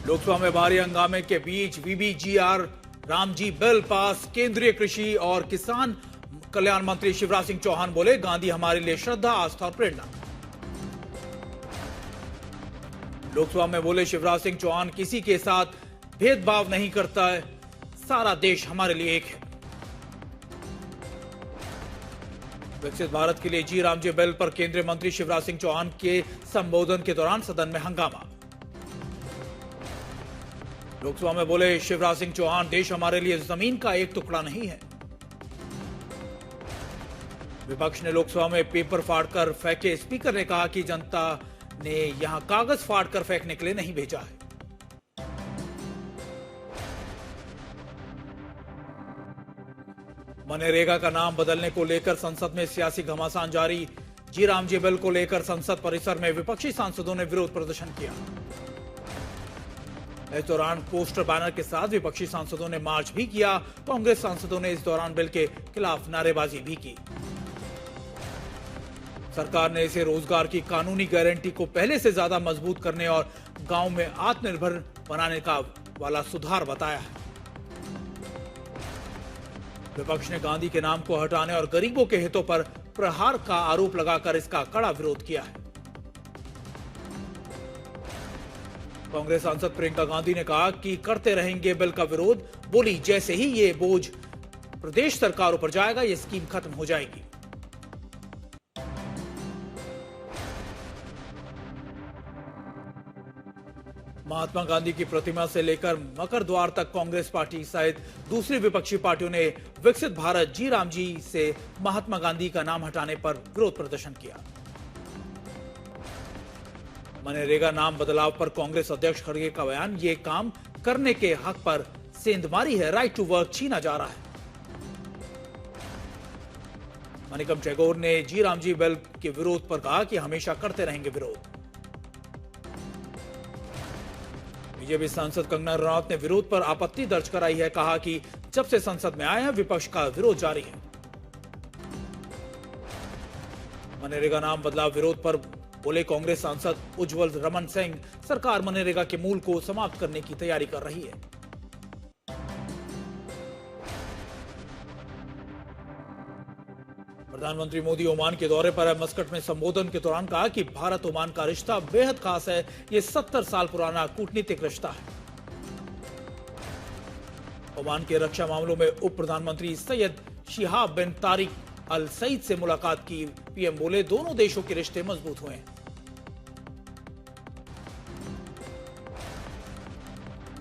लोकसभा में भारी हंगामे के बीच वीबीजीआर रामजी बिल पास। केंद्रीय कृषि और किसान कल्याण मंत्री शिवराज सिंह चौहान बोले, गांधी हमारे लिए श्रद्धा, आस्था और प्रेरणा। लोकसभा में बोले शिवराज सिंह चौहान, किसी के साथ भेदभाव नहीं करता है, सारा देश हमारे लिए एक है। विकसित भारत के लिए जी रामजी बिल पर केंद्रीय मंत्री शिवराज सिंह चौहान के संबोधन के दौरान सदन में हंगामा। लोकसभा में बोले शिवराज सिंह चौहान, देश हमारे लिए जमीन का एक टुकड़ा नहीं है। विपक्ष ने लोकसभा में पेपर फाड़कर फेंके। स्पीकर ने कहा कि जनता ने यहां कागज फाड़कर फेंकने के लिए नहीं भेजा है। मनरेगा का नाम बदलने को लेकर संसद में सियासी घमासान जारी। जी रामजी बिल को लेकर संसद परिसर में विपक्षी सांसदों ने विरोध प्रदर्शन किया। इस दौरान पोस्टर बैनर के साथ विपक्षी सांसदों ने मार्च भी किया। कांग्रेस सांसदों ने इस दौरान बिल के खिलाफ नारेबाजी भी की। सरकार ने इसे रोजगार की कानूनी गारंटी को पहले से ज्यादा मजबूत करने और गांव में आत्मनिर्भर बनाने का वाला सुधार बताया है। विपक्ष ने गांधी के नाम को हटाने और गरीबों के हितों पर प्रहार का आरोप लगाकर इसका कड़ा विरोध किया है। कांग्रेस सांसद प्रियंका गांधी ने कहा कि करते रहेंगे बिल का विरोध। बोली, जैसे ही ये बोझ प्रदेश सरकारों पर जाएगा, ये स्कीम खत्म हो जाएगी। महात्मा गांधी की प्रतिमा से लेकर मकर द्वार तक कांग्रेस पार्टी सहित दूसरी विपक्षी पार्टियों ने विकसित भारत जी रामजी से महात्मा गांधी का नाम हटाने पर विरोध प्रदर्शन किया। मनरेगा नाम बदलाव पर कांग्रेस अध्यक्ष खड़गे का बयान, ये काम करने के हक पर सेंधमारी है, राइट टू वर्क छीना जा रहा है। मनिकम टैगोर ने जी रामजी बिल के विरोध पर कहा कि हमेशा करते रहेंगे विरोध। बीजेपी सांसद कंगना रनौत ने विरोध पर आपत्ति दर्ज कराई है। कहा कि जब से संसद में आए हैं, विपक्ष का विरोध जारी है। मनरेगा नाम बदलाव विरोध पर बोले कांग्रेस सांसद उज्जवल रमन सिंह, सरकार मनरेगा के मूल को समाप्त करने की तैयारी कर रही है। प्रधानमंत्री मोदी ओमान के दौरे पर है। मस्कट में संबोधन के दौरान कहा कि भारत ओमान का रिश्ता बेहद खास है। ये 70 साल पुराना कूटनीतिक रिश्ता है। ओमान के रक्षा मामलों में उप प्रधानमंत्री सैयद शिहाब बिन तारिक अल सईद से मुलाकात की। पीएम बोले, दोनों देशों के रिश्ते मजबूत हुए हैं।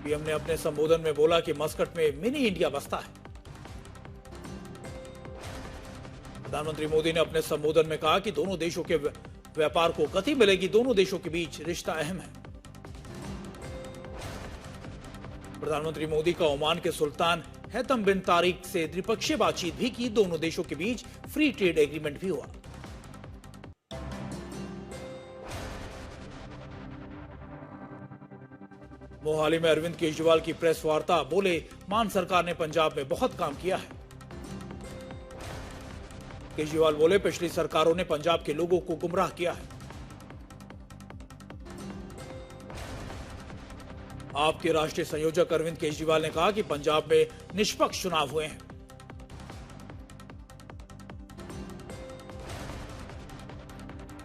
पीएम ने अपने संबोधन में बोला कि मस्कट में मिनी इंडिया बसता है। प्रधानमंत्री मोदी ने अपने संबोधन में कहा कि दोनों देशों के व्यापार को गति मिलेगी। दोनों देशों के बीच रिश्ता अहम है। प्रधानमंत्री मोदी का ओमान के सुल्तान हैतम बिन तारिक से द्विपक्षीय बातचीत भी की। दोनों देशों के बीच फ्री ट्रेड एग्रीमेंट भी हुआ। मोहाली में अरविंद केजरीवाल की प्रेस वार्ता। बोले, मान सरकार ने पंजाब में बहुत काम किया है। केजरीवाल बोले, पिछली सरकारों ने पंजाब के लोगों को गुमराह किया है। आपके राष्ट्रीय संयोजक अरविंद केजरीवाल ने कहा कि पंजाब में निष्पक्ष चुनाव हुए हैं।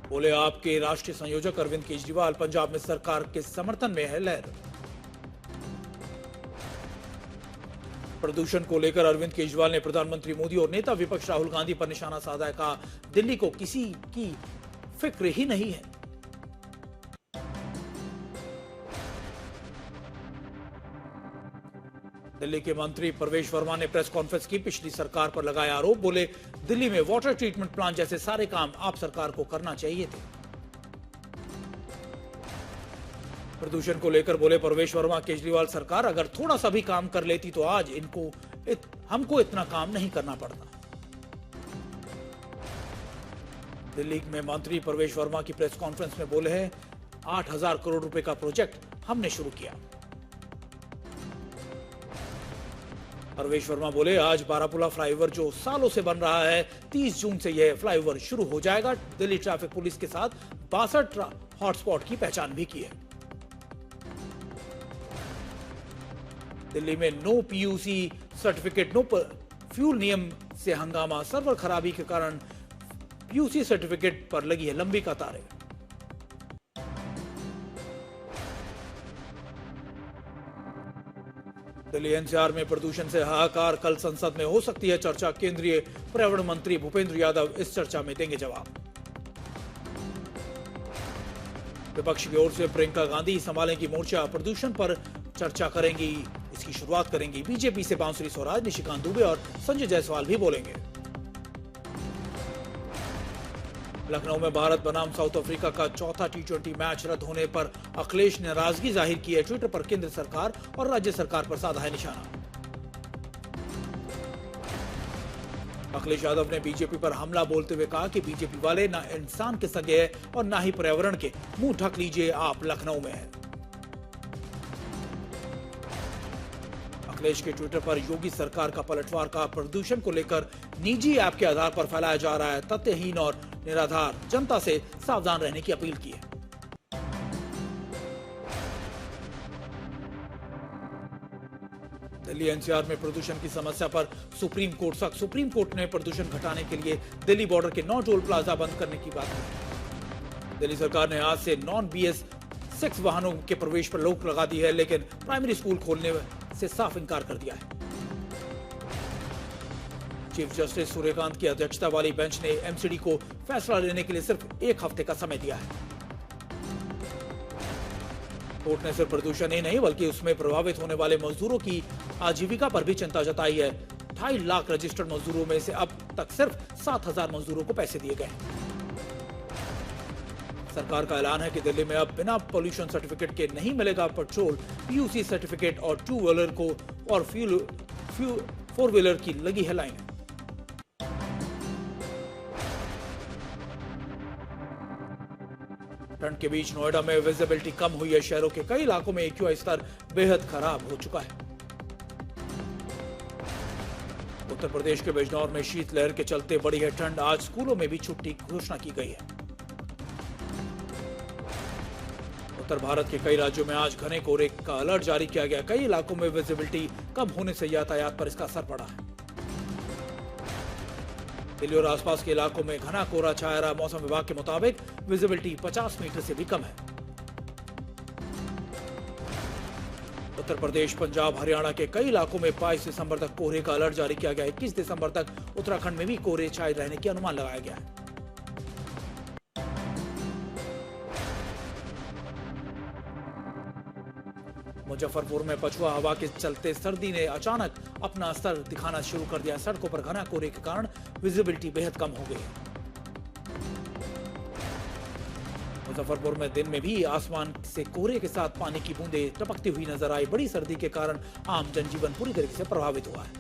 बोले, आपके राष्ट्रीय संयोजक अरविंद केजरीवाल, पंजाब में सरकार के समर्थन में है लहर। प्रदूषण को लेकर अरविंद केजरीवाल ने प्रधानमंत्री मोदी और नेता विपक्ष राहुल गांधी पर निशाना साधा है। कहा, दिल्ली को किसी की फिक्र ही नहीं है। दिल्ली के मंत्री प्रवेश वर्मा ने प्रेस कॉन्फ्रेंस की। पिछली सरकार पर लगाया आरोप। बोले, दिल्ली में वाटर ट्रीटमेंट प्लांट जैसे सारे काम आप सरकार को करना चाहिए थे। प्रदूषण को लेकर बोले प्रवेश वर्मा, केजरीवाल सरकार अगर थोड़ा सा भी काम कर लेती तो आज हमको इतना काम नहीं करना पड़ता। दिल्ली में मंत्री प्रवेश वर्मा की प्रेस कॉन्फ्रेंस में बोले हैं, 8,000 करोड़ रुपए का प्रोजेक्ट हमने शुरू किया। प्रवेश वर्मा बोले, आज बारापुला फ्लाईओवर जो सालों से बन रहा है, 30 जून से यह फ्लाईओवर शुरू हो जाएगा। दिल्ली ट्रैफिक पुलिस के साथ 62 हॉटस्पॉट की पहचान भी की है। दिल्ली में no PUC certificate no fuel नियम से हंगामा। सर्वर खराबी के कारण पीयूसी सर्टिफिकेट पर लगी है लंबी कतारें। दिल्ली एनसीआर में प्रदूषण से हाहाकार। कल संसद में हो सकती है चर्चा। केंद्रीय पर्यावरण मंत्री भूपेंद्र यादव इस चर्चा में देंगे जवाब। विपक्ष की ओर से प्रियंका गांधी संभालेंगी मोर्चा। प्रदूषण पर चर्चा करेंगी। इसकी शुरुआत करेंगी। बीजेपी से बांसुरी स्वराज, निशिकांत दुबे और संजय जायसवाल भी बोलेंगे। लखनऊ में भारत बनाम साउथ अफ्रीका का चौथा टी20 मैच रद्द होने पर अखिलेश ने नाराजगी जाहिर की है। ट्विटर पर केंद्र सरकार और राज्य सरकार पर साधा है निशाना। अखिलेश यादव ने बीजेपी पर हमला बोलते हुए कहा कि बीजेपी वाले ना इंसान के सगे हैं और ना ही पर्यावरण के। मुंह ढक लीजिए, आप लखनऊ में हैं। अखिलेश के ट्विटर पर योगी सरकार का पलटवार का प्रदूषण को लेकर निजी ऐप के आधार पर फैलाया जा रहा है तथ्यहीन और निराधार। जनता से सावधान रहने की अपील की है। दिल्ली एनसीआर में प्रदूषण की समस्या पर सुप्रीम कोर्ट सख्त। सुप्रीम कोर्ट ने प्रदूषण घटाने के लिए दिल्ली बॉर्डर के 9 टोल प्लाजा बंद करने की बात की। दिल्ली सरकार ने आज से नॉन BS6 वाहनों के प्रवेश पर रोक लगा दी है, लेकिन प्राइमरी स्कूल खोलने से साफ इंकार कर दिया है। चीफ जस्टिस सूर्यकांत की अध्यक्षता वाली बेंच ने MCD को फैसला लेने के लिए सिर्फ 1 हफ्ते का समय दिया है। कोर्ट ने सिर्फ प्रदूषण ही नहीं बल्कि उसमें प्रभावित होने वाले मजदूरों की आजीविका पर भी चिंता जताई है। 2.5 लाख रजिस्टर्ड मजदूरों में से अब तक सिर्फ 7,000 मजदूरों को पैसे दिए गए। सरकार का ऐलान है कि दिल्ली में अब बिना पोल्यूशन सर्टिफिकेट के नहीं मिलेगा पेट्रोल। PUC सर्टिफिकेट और 2 व्हीलर को और 4 व्हीलर की लगी है लाइन। ठंड के बीच नोएडा में विजिबिलिटी कम हुई है। शहरों के कई इलाकों में AQI स्तर बेहद खराब हो चुका है। उत्तर प्रदेश के बिजनौर में शीतलहर के चलते बढ़ी है ठंड। आज स्कूलों में भी छुट्टी की घोषणा की गई है। उत्तर भारत के कई राज्यों में आज घने कोहरे का अलर्ट जारी किया गया। कई इलाकों में विजिबिलिटी कम होने से यातायात पर इसका असर पड़ा है। दिल्ली और आसपास के इलाकों में घना कोहरा छाया रहा। मौसम विभाग के मुताबिक विजिबिलिटी 50 मीटर से भी कम है। उत्तर प्रदेश, पंजाब, हरियाणा के कई इलाकों में 22 दिसंबर तक कोहरे का अलर्ट जारी किया गया है। 21 दिसंबर तक उत्तराखंड में भी कोहरे छाए रहने की अनुमान लगाया गया है। मुजफ्फरपुर में पछुआ हवा के चलते सर्दी ने अचानक अपना असर दिखाना शुरू कर दिया। सड़कों पर घना कोहरे के कारण विजिबिलिटी बेहद कम हो गई। मुजफ्फरपुर में दिन में भी आसमान से कोहरे के साथ पानी की बूंदें टपकती हुई नजर आई। बड़ी सर्दी के कारण आम जनजीवन पूरी तरीके से प्रभावित हुआ है।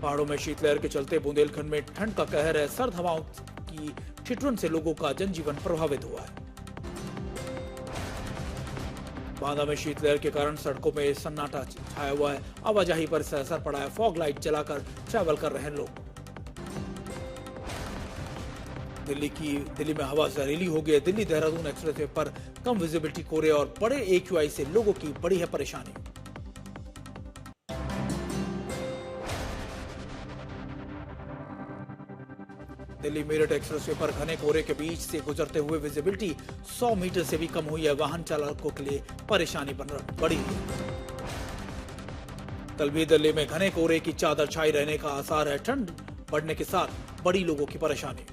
पहाड़ों में शीतलहर के चलते बुंदेलखंड में ठंड का कहर है। सर्द हवाओं की ठिठुरन से लोगों का जनजीवन प्रभावित हुआ है। बांदा में शीतलहर के कारण सड़कों में सन्नाटा छाया हुआ है। आवाजाही पर इससे असर पड़ा है। फॉग लाइट जलाकर ट्रैवल कर रहे हैं लोग। दिल्ली में हवा जहरीली हो गई है। दिल्ली देहरादून एक्सप्रेसवे पर कम विजिबिलिटी, कोहरे और बड़े AQI से लोगों की बड़ी है परेशानी। दिल्ली मेरठ एक्सप्रेसवे पर घने कोहरे के बीच से गुजरते हुए विजिबिलिटी 100 मीटर से भी कम हुई है। वाहन चालकों के लिए परेशानी बढ़ी है। कल भी दिल्ली में घने कोहरे की चादर छाई रहने का आसार है। ठंड बढ़ने के साथ बड़ी लोगों की परेशानी।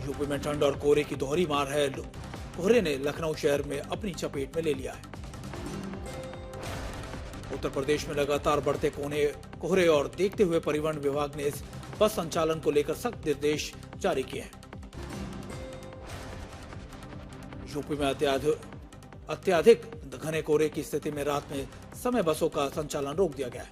यूपी में ठंड और कोहरे की दोहरी मार है। कोहरे ने लखनऊ शहर में अपनी चपेट में ले लिया है। उत्तर प्रदेश में लगातार बढ़ते कोहरे और देखते हुए परिवहन विभाग ने इस बस संचालन को लेकर सख्त निर्देश जारी किए हैं। यूपी में अत्यधिक घने कोहरे की स्थिति में रात में समय बसों का संचालन रोक दिया गया है।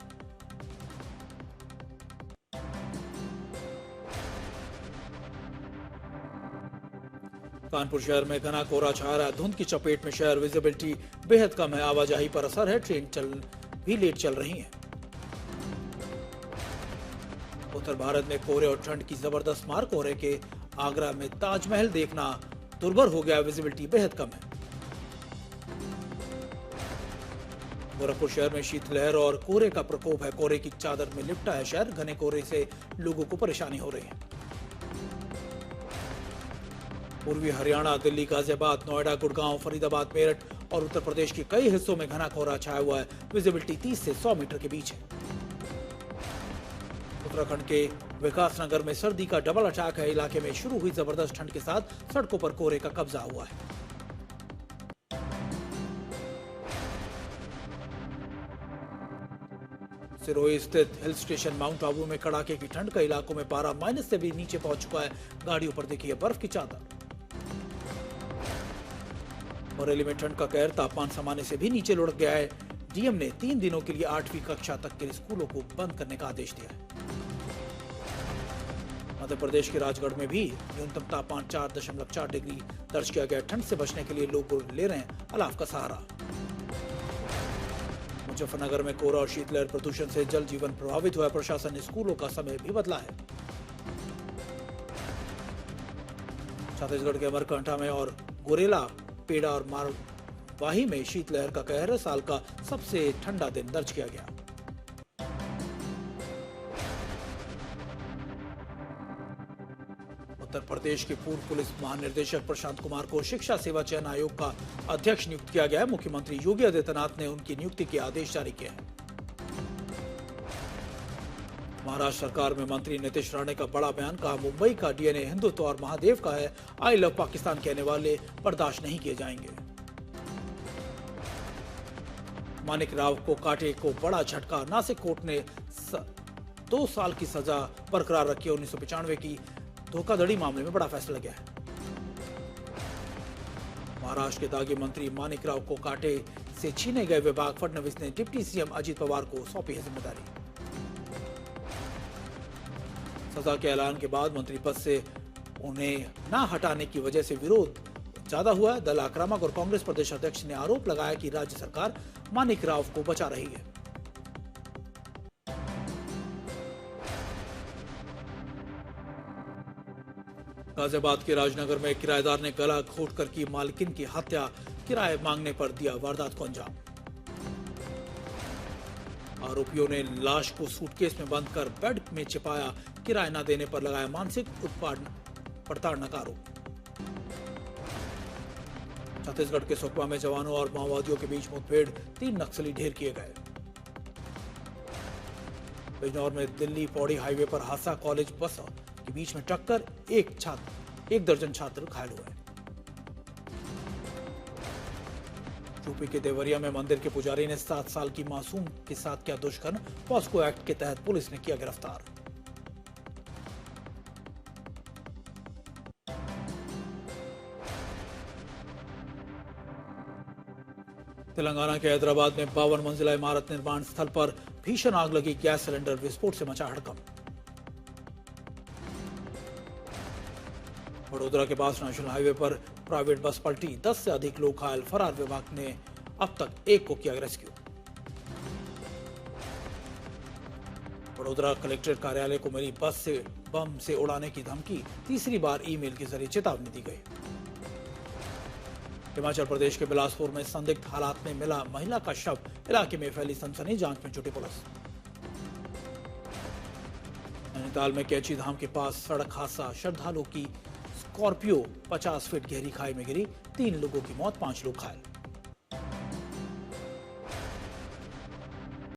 कानपुर शहर में घना कोहरा छाया रहा है। धुंध की चपेट में शहर, विजिबिलिटी बेहद कम है। आवाजाही पर असर है। ट्रेन भी लेट चल रही है। उत्तर भारत में कोहरे और ठंड की जबरदस्त मार। कोहरे के आगरा में ताजमहल देखना दुर्भर हो गया। विजिबिलिटी बेहद कम है। गोरखपुर शहर में शीतलहर और कोहरे का प्रकोप है। कोहरे की चादर में लिपटा है शहर। घने कोहरे से लोगों को परेशानी हो रही है। पूर्वी हरियाणा, दिल्ली, गाजियाबाद, नोएडा, गुड़गांव, फरीदाबाद, मेरठ और उत्तर प्रदेश के कई हिस्सों में घना कोहरा छाया हुआ है। विजिबिलिटी 30 से 100 मीटर के बीच है। उत्तराखंड के विकासनगर में सर्दी का डबल अटैक है। इलाके में शुरू हुई जबरदस्त ठंड के साथ सड़कों पर कोहरे का कब्जा हुआ है। सिरोही स्थित हिल स्टेशन माउंट आबू में कड़ाके की ठंड। कई इलाकों में पारा माइनस से भी नीचे पहुंच चुका है। गाड़ियों पर देखी है बर्फ की चादर। बरेली में ठंड का कहर, तापमान सामान्य से भी नीचे लुढ़क गया है। डीएम ने 3 दिनों के लिए 8वीं कक्षा तक के स्कूलों को बंद करने का आदेश दिया है। मध्य प्रदेश के राजगढ़ में भी न्यूनतम तापमान 4.4 डिग्री दर्ज किया गया। ठंड से बचने के लिए लोग ले रहे हैं अलाव का सहारा। मुजफ्फरनगर में कोहरा और शीतलहर प्रदूषण से जल जीवन प्रभावित हुआ है। प्रशासन ने स्कूलों का समय भी बदला है। छत्तीसगढ़ के अमरकंटक में और गोरेला, पेड़ा और मारवाही में शीतलहर का कहर। साल का सबसे ठंडा दिन दर्ज किया गया। उत्तर प्रदेश के पूर्व पुलिस महानिदेशक प्रशांत कुमार को शिक्षा सेवा चयन आयोग का अध्यक्ष नियुक्त किया गया है। मुख्यमंत्री योगी आदित्यनाथ ने उनकी नियुक्ति के आदेश जारी किए हैं। महाराष्ट्र सरकार में मंत्री नीतीश राणे का बड़ा बयान। कहा, मुंबई का डीएनए हिंदुत्व और महादेव का है। आई लव पाकिस्तान कहने वाले बर्दाश्त नहीं किए जाएंगे। मानिक राव को काटे को बड़ा झटका। नासिक कोर्ट ने 2 साल की सजा बरकरार रखी। 1995 की धोखाधड़ी मामले में बड़ा फैसला गया है। महाराष्ट्र के दागी मंत्री मानिक राव को काटे से छीने गए विभाग। फडणवीस ने डिप्टी सीएम अजित पवार को सौंपी है जिम्मेदारी। सजा के ऐलान के बाद मंत्री पद से उन्हें न हटाने की वजह से विरोध ज्यादा हुआ है। दल आक्रामक और कांग्रेस प्रदेश अध्यक्ष ने आरोप लगाया कि राज्य सरकार मानिक राव को बचा रही है। गाजियाबाद के राजनगर में किराएदार ने गला घोटकर की मालकिन की हत्या। किराए मांगने पर दिया वारदात को अंजाम। आरोपियों ने लाश को सूटकेस में बंद कर बेड में छिपाया। किराए न देने पर लगाया मानसिक उत्पाद प्रताड़ना का आरोप। छत्तीसगढ़ के सुकमा में जवानों और माओवादियों के बीच मुठभेड़। 3 नक्सली ढेर किए गए। बिजनौर में दिल्ली पौड़ी हाईवे पर हादसा। कॉलेज बस के बीच में टक्कर। 1 दर्जन छात्र घायल हुए। यूपी के देवरिया में मंदिर के पुजारी ने 7 साल की मासूम के साथ किया दुष्कर्म। पॉस्को एक्ट के तहत पुलिस ने किया गिरफ्तार। तेलंगाना के हैदराबाद में 52 मंजिला इमारत निर्माण स्थल पर भीषण आग लगी। गैस सिलेंडर विस्फोट से मचा हड़कंप। वडोदरा के पास नेशनल हाईवे पर प्राइवेट बस पलटी। 10 से अधिक लोग घायल। फरार विभाग ने अब तक 1 को किया रेस्क्यू। वडोदरा कलेक्ट्रेट कार्यालय को मिली बस से बम से उड़ाने की धमकी। तीसरी बार ईमेल के जरिए चेतावनी दी गई। हिमाचल प्रदेश के बिलासपुर में संदिग्ध हालात में मिला महिला का शव। इलाके में फैली सनसनी। जांच में जुटी पुलिस। नैनीताल में कैची धाम के पास सड़क हादसा। श्रद्धालुओं की स्कॉर्पियो 50 फीट गहरी खाई में गिरी। 3 लोगों की मौत, 5 लोग घायल।